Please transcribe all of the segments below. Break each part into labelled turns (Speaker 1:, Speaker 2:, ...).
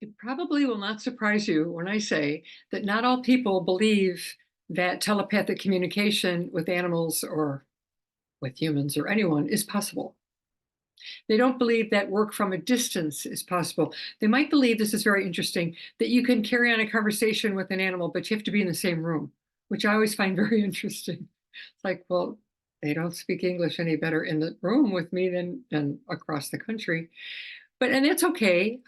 Speaker 1: It probably will not surprise you when I say that not all people believe that telepathic communication with animals or with humans or anyone is possible. They don't believe that work from a distance is possible. They might believe, this is very interesting, that you can carry on a conversation with an animal, but you have to be in the same room, which I always find very interesting. It's like, well, they don't speak English any better in the room with me than across the country. But and it's okay.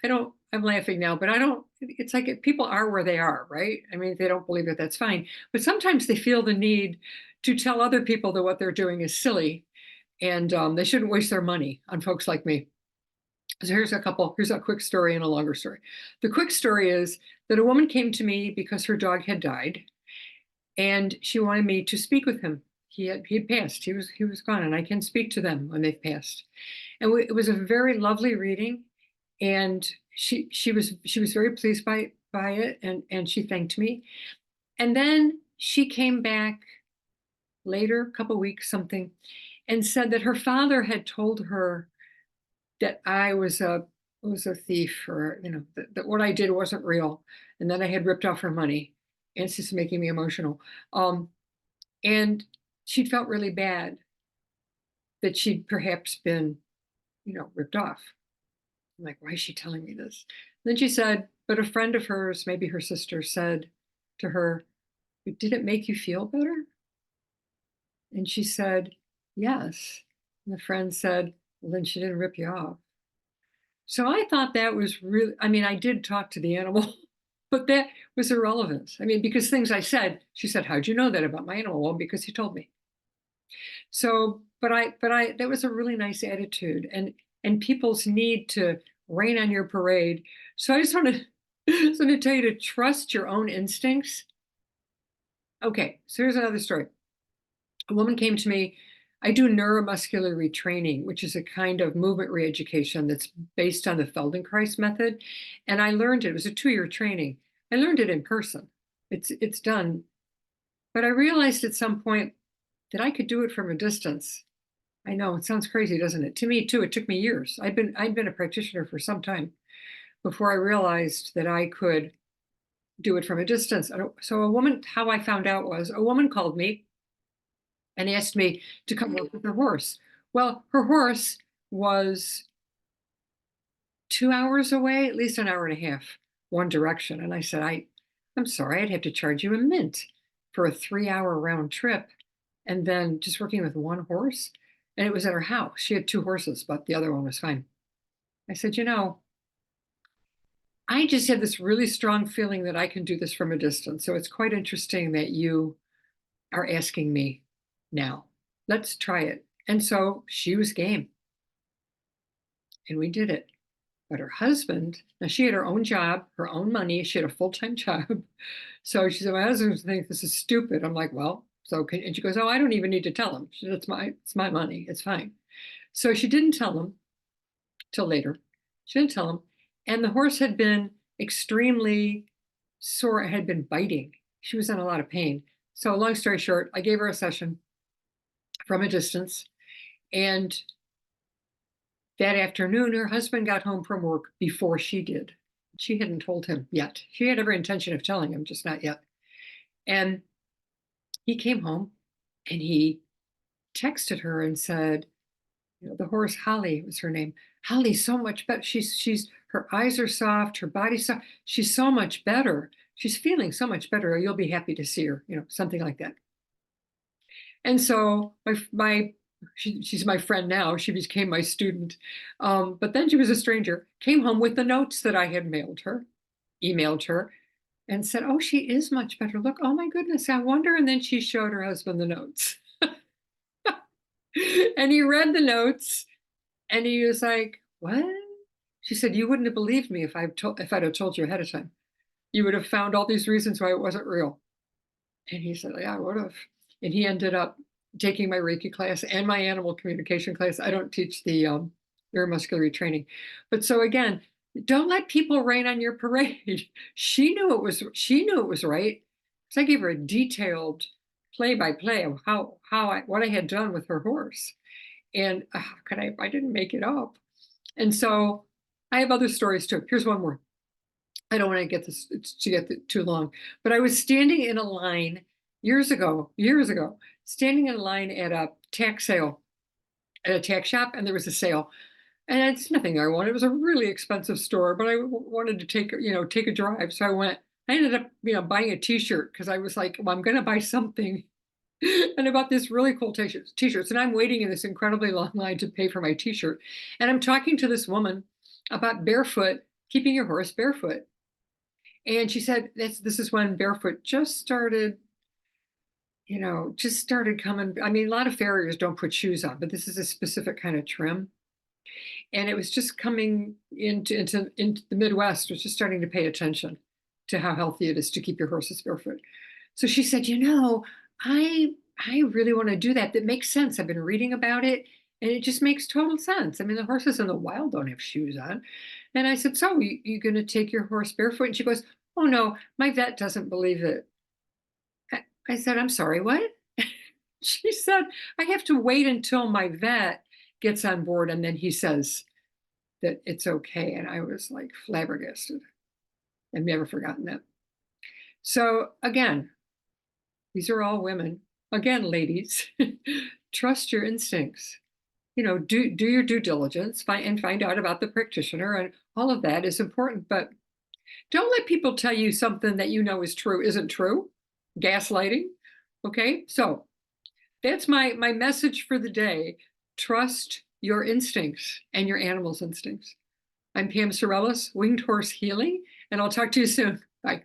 Speaker 1: I'm laughing now, but I don't, it's like people are where they are, right? I mean, if they don't believe it, that's fine. But sometimes they feel the need to tell other people that what they're doing is silly and they shouldn't waste their money on folks like me. So here's a quick story and a longer story. The quick story is that a woman came to me because her dog had died and she wanted me to speak with him. He had passed. He was gone, and I can speak to them when they've passed. And it was a very lovely reading, and she was very pleased by it, and she thanked me. And then she came back later, a couple weeks, something, and said that her father had told her that I was a thief, or that what I did wasn't real, and then I had ripped off her money. And it's just making me emotional. And she'd felt really bad that she'd perhaps been, ripped off. I'm like, why is she telling me this? And then she said, but a friend of hers, maybe her sister, said to her, did it make you feel better? And she said, yes. And the friend said, well, then she didn't rip you off. So I thought that was really, I mean, I did talk to the animal, but that was irrelevant. I mean, because things I said, she said, how'd you know that about my animal? Well, because he told me. So, that was a really nice attitude, and people's need to rain on your parade. So I just want to, just want to tell you to trust your own instincts. Okay, so here's another story. A woman came to me. I do neuromuscular retraining, which is a kind of movement reeducation that's based on the Feldenkrais method. And I learned it. It was a 2-year training. I learned it in person. It's done. But I realized at some point that I could do it from a distance. I know it sounds crazy, doesn't it? To me too, it took me years. I'd been a practitioner for some time before I realized that I could do it from a distance. So how I found out was a woman called me and asked me to come work with her horse. Well, her horse was 2 hours away, at least an hour and a half, one direction. And I said, I'm sorry, I'd have to charge you a mint for a 3-hour round trip. And then just working with one horse. And it was at her house. She had 2 horses, but the other one was fine. I said, I just had this really strong feeling that I can do this from a distance. So it's quite interesting that you are asking me now. Let's try it. And so she was game. And we did it. But her husband, now she had her own job, her own money. She had a full-time job. So she said, my husband thinks this is stupid. I'm like, well, and she goes, oh, I don't even need to tell him. She said, it's my money. It's fine. So she didn't tell him till later. She didn't tell him. And the horse had been extremely sore, it had been biting. She was in a lot of pain. So long story short, I gave her a session from a distance. And that afternoon, her husband got home from work before she did. She hadn't told him yet. She had every intention of telling him, just not yet. And he came home and he texted her and said, the horse Holly was her name. Holly's so much better. She's her eyes are soft, her body's soft. She's so much better. She's feeling so much better. You'll be happy to see her, something like that. And so she's my friend now. She became my student. But then she was a stranger, came home with the notes that I had mailed her, emailed her, and said, oh, she is much better. Look, oh my goodness, I wonder. And then she showed her husband the notes. And he read the notes and he was like, what? She said, you wouldn't have believed me if I'd have told you ahead of time. You would have found all these reasons why it wasn't real. And he said, yeah, I would have. And he ended up taking my Reiki class and my animal communication class. I don't teach the neuromuscular retraining. But so again, don't let people rain on your parade. She knew it was right. So I gave her a detailed play-by-play of what I had done with her horse. And I didn't make it up. And so I have other stories too. Here's one more. I don't want to get this to get too long, but I was standing in a line years ago, standing in a line at a tack sale, at a tack shop, and there was a sale. And it's nothing I wanted. It was a really expensive store, but I wanted to take a drive. So I went. I ended up, buying a T-shirt because I was like, well, I'm going to buy something. And I bought this really cool T-shirts. And I'm waiting in this incredibly long line to pay for my T-shirt. And I'm talking to this woman about barefoot, keeping your horse barefoot. And she said, this is when barefoot just started coming. I mean, a lot of farriers don't put shoes on, but this is a specific kind of trim. And it was just coming into the Midwest, was just starting to pay attention to how healthy it is to keep your horses barefoot. So she said, I I really want to do that. That makes sense. I've been reading about it, and it just makes total sense. I mean, the horses in the wild don't have shoes on. And I said, so you going to take your horse barefoot? And she goes, oh no, my vet doesn't believe it. I said, I'm sorry, what? She said, I have to wait until my vet gets on board and then he says that it's okay. And I was like flabbergasted. I've never forgotten that. So again, these are all women. Again, ladies, trust your instincts. Do your due diligence, find out about the practitioner, and all of that is important. But don't let people tell you something that you know is true isn't true. Gaslighting. Okay, so that's my message for the day. Trust your instincts and your animal's instincts. I'm Pam Sorellis, Winged Horse Healing, and I'll talk to you soon. Bye.